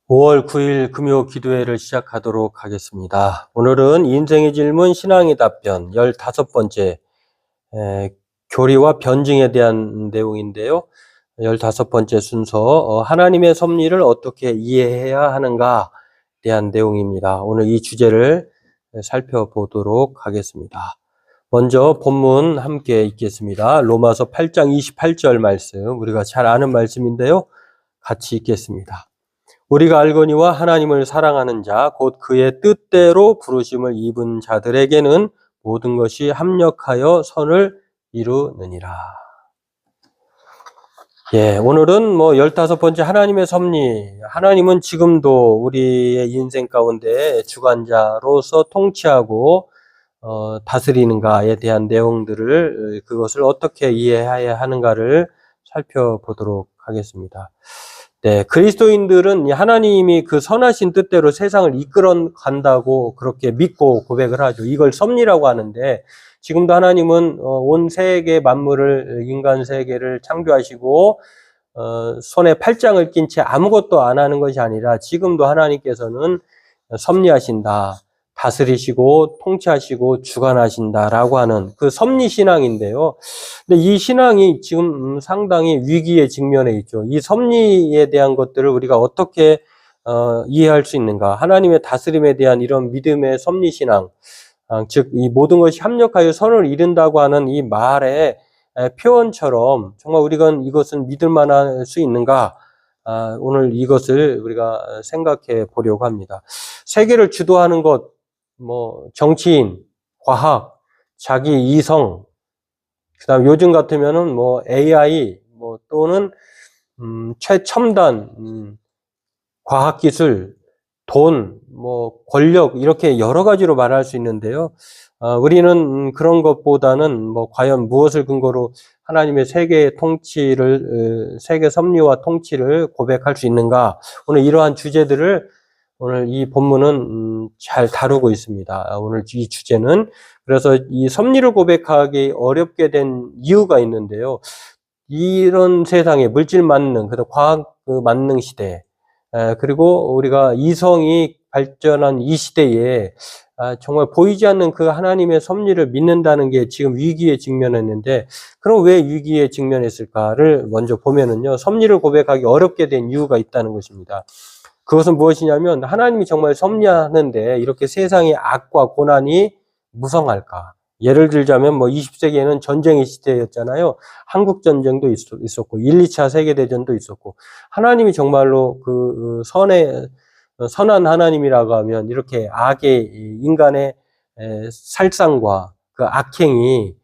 5월 9일 금요 기도회를 시작하도록 하겠습니다. 오늘은 인생의 질문 신앙의 답변 15번째 교리와 변증에 대한 내용인데요. 15번째 순서 하나님의 섭리를 어떻게 이해해야 하는가에 대한 내용입니다. 오늘 이 주제를 살펴보도록 하겠습니다. 먼저 본문 함께 읽겠습니다. 로마서 8장 28절 말씀, 우리가 잘 아는 말씀인데요. 같이 읽겠습니다. 우리가 알거니와 하나님을 사랑하는 자, 곧 그의 뜻대로 부르심을 입은 자들에게는 모든 것이 합력하여 선을 이루느니라. 오늘은 15번째 하나님의 섭리. 하나님은 지금도 우리의 인생 가운데 주관자로서 통치하고 다스리는가에 대한 내용들을, 그것을 어떻게 이해해야 하는가를 살펴보도록 하겠습니다. 네, 그리스도인들은 하나님이 그 선하신 뜻대로 세상을 이끌어 간다고 그렇게 믿고 고백을 하죠. 이걸 섭리라고 하는데, 지금도 하나님은 온 세계 만물을, 인간 세계를 창조하시고 손에 팔짱을 낀 채 아무것도 안 하는 것이 아니라 지금도 하나님께서는 섭리하신다, 다스리시고 통치하시고 주관하신다라고 하는 그 섭리 신앙인데요. 근데 이 신앙이 지금 상당히 위기에 직면해 있죠. 이 섭리에 대한 것들을 우리가 어떻게 이해할 수 있는가? 하나님의 다스림에 대한 이런 믿음의 섭리 신앙, 즉 이 모든 것이 합력하여 선을 이룬다고 하는 이 말의 표현처럼 정말 우리가 이것은 믿을 만할 수 있는가? 오늘 이것을 우리가 생각해 보려고 합니다. 세계를 주도하는 것, 정치인, 과학, 자기 이성, 그다음 요즘 같으면은 AI, 또는 최첨단 과학기술, 돈, 권력, 이렇게 여러 가지로 말할 수 있는데요. 우리는 그런 것보다는 과연 무엇을 근거로 하나님의 세계 통치를, 세계 섭리와 통치를 고백할 수 있는가? 오늘 이러한 주제들을 오늘 이 본문은 잘 다루고 있습니다. 오늘 이 주제는, 그래서 이 섭리를 고백하기 어렵게 된 이유가 있는데요. 이런 세상에 물질 만능, 과학 만능 시대, 그리고 우리가 이성이 발전한 이 시대에 정말 보이지 않는 그 하나님의 섭리를 믿는다는 게 지금 위기에 직면했는데, 그럼 왜 위기에 직면했을까를 먼저 보면은요, 섭리를 고백하기 어렵게 된 이유가 있다는 것입니다. 그것은 무엇이냐면, 하나님이 정말 섭리하는데 이렇게 세상의 악과 고난이 무성할까? 예를 들자면 20세기에는 전쟁의 시대였잖아요. 한국 전쟁도 있었고 1, 2차 세계대전도 있었고, 하나님이 정말로 그 선한 하나님이라고 하면 이렇게 악의, 인간의 살상과 그 악행이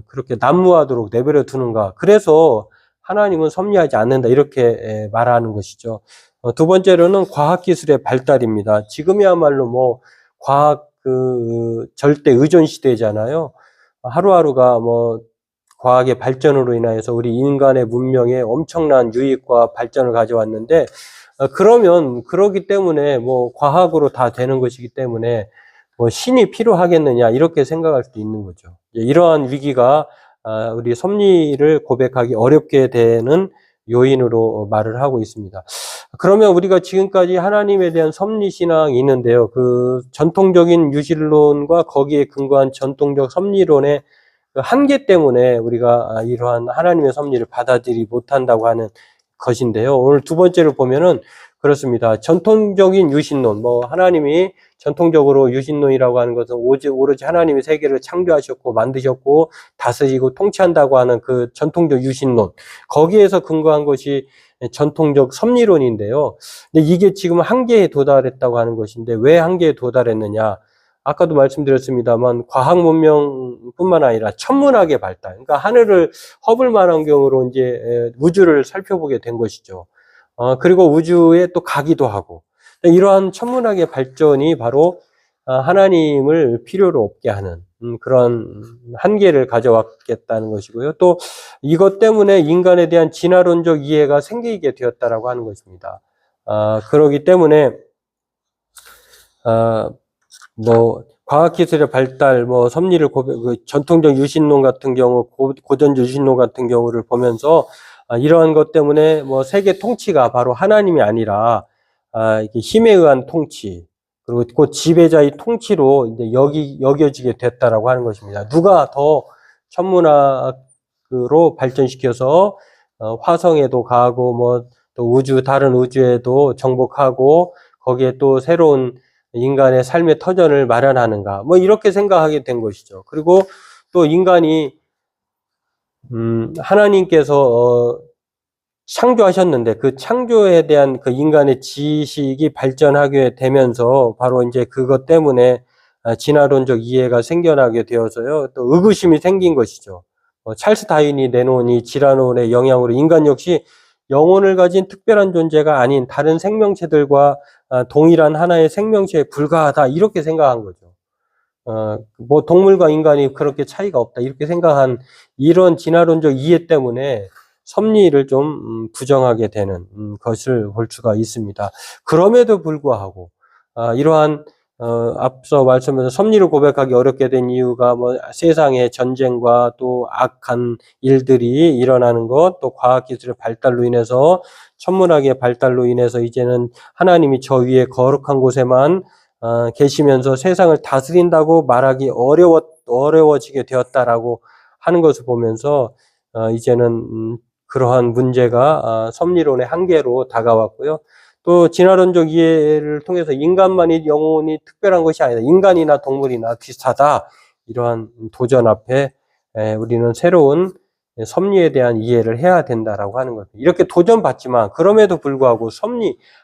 그렇게 난무하도록 내버려 두는가? 그래서 하나님은 섭리하지 않는다, 이렇게 말하는 것이죠. 두 번째로는 과학기술의 발달입니다. 지금이야말로 과학 절대 의존 시대잖아요. 하루하루가 과학의 발전으로 인해서 우리 인간의 문명에 엄청난 유익과 발전을 가져왔는데, 그러기 때문에 과학으로 다 되는 것이기 때문에 신이 필요하겠느냐, 이렇게 생각할 수도 있는 거죠. 이러한 위기가 우리 섭리를 고백하기 어렵게 되는 요인으로 말을 하고 있습니다. 그러면 우리가 지금까지 하나님에 대한 섭리 신앙이 있는데요. 그 전통적인 유실론과 거기에 근거한 전통적 섭리론의 그 한계 때문에 우리가 이러한 하나님의 섭리를 받아들이지 못한다고 하는 것인데요. 오늘 두 번째를 보면은 그렇습니다. 전통적인 유신론, 하나님이 전통적으로 유신론이라고 하는 것은 오로지 하나님이 세계를 창조하셨고 만드셨고 다스리고 통치한다고 하는 그 전통적 유신론, 거기에서 근거한 것이 전통적 섭리론인데요. 근데 이게 지금 한계에 도달했다고 하는 것인데, 왜 한계에 도달했느냐? 아까도 말씀드렸습니다만, 과학 문명뿐만 아니라 천문학의 발달, 그러니까 하늘을 허블 망원경으로 이제 우주를 살펴보게 된 것이죠. 그리고 우주에 또 가기도 하고, 이러한 천문학의 발전이 바로 하나님을 필요로 없게 하는 그런 한계를 가져왔겠다는 것이고요. 또 이것 때문에 인간에 대한 진화론적 이해가 생기게 되었다라고 하는 것입니다. 그렇기 때문에 과학기술의 발달, 섭리를 전통적 유신론 같은 경우, 고전 유신론 같은 경우를 보면서 이러한 것 때문에 세계 통치가 바로 하나님이 아니라 이게 힘에 의한 통치, 그리고 그 지배자의 통치로 이제 여겨지게 됐다라고 하는 것입니다. 누가 더 천문학으로 발전시켜서 화성에도 가고 뭐 또 다른 우주에도 정복하고 거기에 또 새로운 인간의 삶의 터전을 마련하는가, 뭐 이렇게 생각하게 된 것이죠. 그리고 또 인간이 하나님께서 창조하셨는데 그 창조에 대한 그 인간의 지식이 발전하게 되면서 바로 이제 그것 때문에 진화론적 이해가 생겨나게 되어서요. 또 의구심이 생긴 것이죠. 찰스 다윈이 내놓은 이 진화론의 영향으로 인간 역시 영혼을 가진 특별한 존재가 아닌 다른 생명체들과 동일한 하나의 생명체에 불과하다, 이렇게 생각한 거죠. 뭐 동물과 인간이 그렇게 차이가 없다, 이렇게 생각한 이런 진화론적 이해 때문에 섭리를 좀 부정하게 되는 것을 볼 수가 있습니다. 그럼에도 불구하고 이러한 앞서 말씀드린 섭리를 고백하기 어렵게 된 이유가 뭐 세상의 전쟁과 또 악한 일들이 일어나는 것, 또 과학기술의 발달로 인해서, 천문학의 발달로 인해서 이제는 하나님이 저 위에 거룩한 곳에만 계시면서 세상을 다스린다고 말하기 어려워지게 되었다라고 하는 것을 보면서 이제는 그러한 문제가 섭리론의 한계로 다가왔고요. 또 진화론적 이해를 통해서 인간만이 영혼이 특별한 것이 아니다, 인간이나 동물이나 비슷하다, 이러한 도전 앞에 우리는 새로운 섭리에 대한 이해를 해야 된다라고 하는 겁니다. 이렇게 도전받지만 그럼에도 불구하고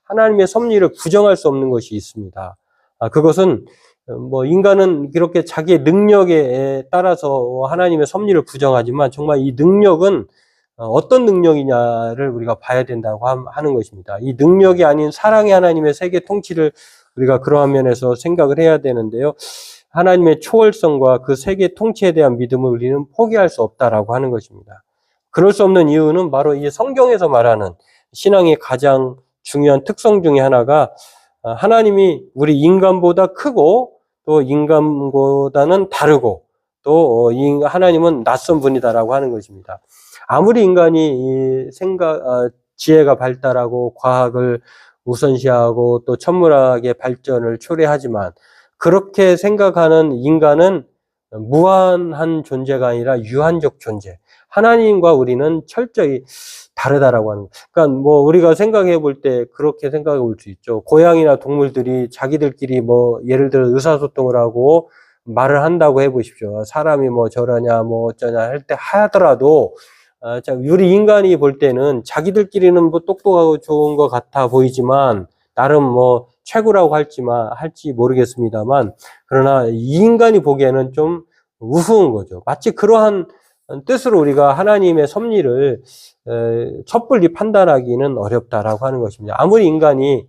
하나님의 섭리를 부정할 수 없는 것이 있습니다. 그것은 뭐 인간은 이렇게 자기의 능력에 따라서 하나님의 섭리를 부정하지만 정말 이 능력은 어떤 능력이냐를 우리가 봐야 된다고 하는 것입니다. 이 능력이 아닌 사랑의 하나님의 세계 통치를 우리가 그러한 면에서 생각을 해야 되는데요. 하나님의 초월성과 그 세계 통치에 대한 믿음을 우리는 포기할 수 없다라고 하는 것입니다. 그럴 수 없는 이유는 바로 이 성경에서 말하는 신앙의 가장 중요한 특성 중에 하나가 하나님이 우리 인간보다 크고 또 인간보다는 다르고 또 하나님은 낯선 분이다라고 하는 것입니다. 아무리 인간이 지혜가 발달하고 과학을 우선시하고 또 천문학의 발전을 초래하지만 그렇게 생각하는 인간은 무한한 존재가 아니라 유한적 존재. 하나님과 우리는 철저히 다르다라고 하는 거. 그러니까 뭐 우리가 생각해 볼 때 그렇게 생각해 볼 수 있죠. 고양이나 동물들이 자기들끼리 뭐 예를 들어 의사소통을 하고 말을 한다고 해 보십시오. 사람이 뭐 저러냐 뭐 어쩌냐 할 때 하더라도 우리 인간이 볼 때는 자기들끼리는 뭐 똑똑하고 좋은 것 같아 보이지만 나름 뭐 최고라고 할지 모르겠습니다만, 그러나 이 인간이 보기에는 좀 우스운 거죠. 마치 그러한 뜻으로 우리가 하나님의 섭리를 섣불리 판단하기는 어렵다라고 하는 것입니다. 아무리 인간이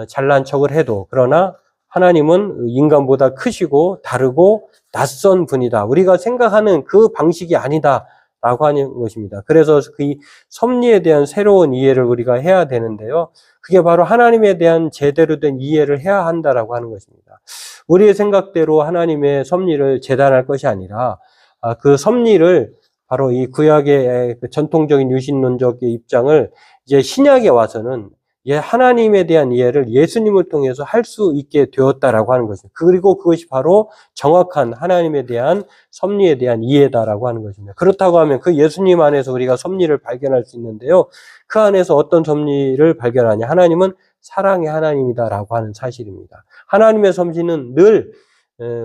잘난 척을 해도, 그러나 하나님은 인간보다 크시고 다르고 낯선 분이다, 우리가 생각하는 그 방식이 아니다 라고 하는 것입니다. 그래서 그 섭리에 대한 새로운 이해를 우리가 해야 되는데요. 그게 바로 하나님에 대한 제대로 된 이해를 해야 한다라고 하는 것입니다. 우리의 생각대로 하나님의 섭리를 재단할 것이 아니라 그 섭리를 바로 이 구약의 전통적인 유신론적의 입장을 이제 신약에 와서는 하나님에 대한 이해를 예수님을 통해서 할 수 있게 되었다라고 하는 것입니다. 그리고 그것이 바로 정확한 하나님에 대한 섭리에 대한 이해다라고 하는 것입니다. 그렇다고 하면 그 예수님 안에서 우리가 섭리를 발견할 수 있는데요. 그 안에서 어떤 섭리를 발견하냐? 하나님은 사랑의 하나님이다라고 하는 사실입니다. 하나님의 섭리는 늘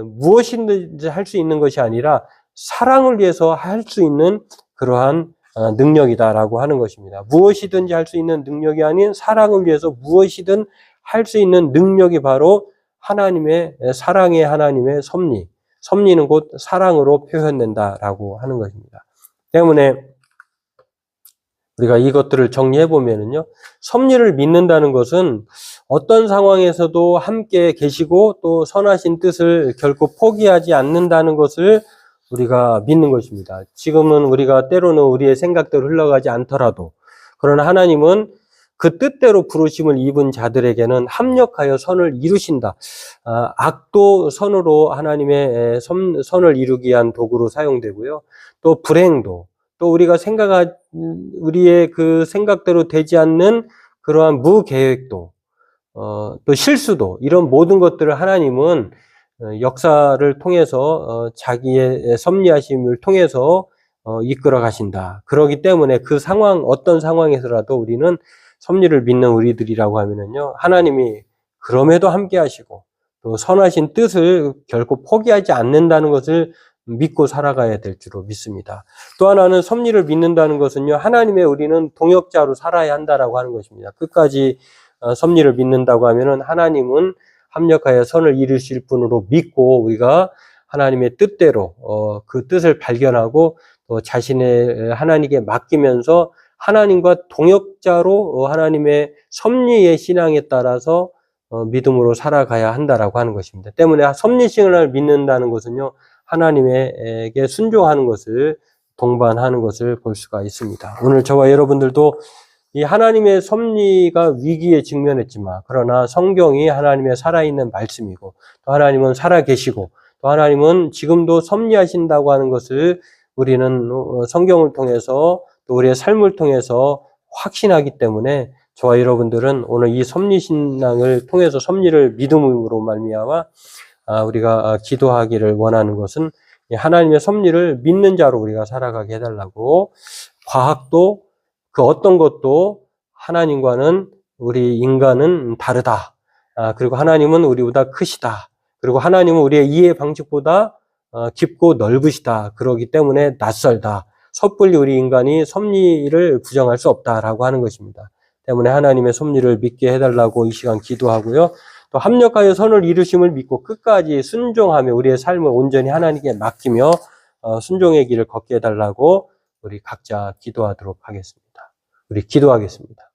무엇이든지 할 수 있는 것이 아니라 사랑을 위해서 할 수 있는 그러한 능력이다라고 하는 것입니다. 무엇이든지 할 수 있는 능력이 아닌 사랑을 위해서 무엇이든 할 수 있는 능력이 바로 하나님의 사랑의 하나님의 섭리. 섭리는 곧 사랑으로 표현된다라고 하는 것입니다. 때문에 우리가 이것들을 정리해 보면은요, 섭리를 믿는다는 것은 어떤 상황에서도 함께 계시고 또 선하신 뜻을 결코 포기하지 않는다는 것을 우리가 믿는 것입니다. 지금은 우리가 때로는 우리의 생각대로 흘러가지 않더라도, 그러나 하나님은 그 뜻대로 부르심을 입은 자들에게는 합력하여 선을 이루신다. 악도 선으로 하나님의 선을 이루기 위한 도구로 사용되고요. 또 불행도, 또 우리의 그 생각대로 되지 않는 그러한 무계획도, 또 실수도, 이런 모든 것들을 하나님은 역사를 통해서 자기의 섭리하심을 통해서 이끌어 가신다. 그러기 때문에 그 상황, 어떤 상황에서라도 우리는 섭리를 믿는 우리들이라고 하면은요, 하나님이 그럼에도 함께 하시고 또 선하신 뜻을 결코 포기하지 않는다는 것을 믿고 살아가야 될 줄로 믿습니다. 또 하나는 섭리를 믿는다는 것은요, 하나님의 우리는 동역자로 살아야 한다라고 하는 것입니다. 끝까지 섭리를 믿는다고 하면은 하나님은 합력하여 선을 이루실 분으로 믿고 우리가 하나님의 뜻대로 그 뜻을 발견하고 또 자신의 하나님께 맡기면서 하나님과 동역자로 하나님의 섭리의 신앙에 따라서 믿음으로 살아가야 한다라고 하는 것입니다. 때문에 섭리신을 믿는다는 것은요, 하나님에게 순종하는 것을 동반하는 것을 볼 수가 있습니다. 오늘 저와 여러분들도 이 하나님의 섭리가 위기에 직면했지만, 그러나 성경이 하나님의 살아있는 말씀이고, 또 하나님은 살아계시고, 또 하나님은 지금도 섭리하신다고 하는 것을 우리는 성경을 통해서 또 우리의 삶을 통해서 확신하기 때문에 저와 여러분들은 오늘 이 섭리신앙을 통해서 섭리를 믿음으로 말미암아 우리가 기도하기를 원하는 것은 하나님의 섭리를 믿는 자로 우리가 살아가게 해달라고, 과학도 그 어떤 것도 하나님과는 우리 인간은 다르다. 그리고 하나님은 우리보다 크시다. 그리고 하나님은 우리의 이해 방식보다 깊고 넓으시다. 그러기 때문에 낯설다. 섣불리 우리 인간이 섭리를 부정할 수 없다라고 하는 것입니다. 때문에 하나님의 섭리를 믿게 해달라고 이 시간 기도하고요. 또 합력하여 선을 이루심을 믿고 끝까지 순종하며 우리의 삶을 온전히 하나님께 맡기며 순종의 길을 걷게 해달라고 우리 각자 기도하도록 하겠습니다. 우리 기도하겠습니다.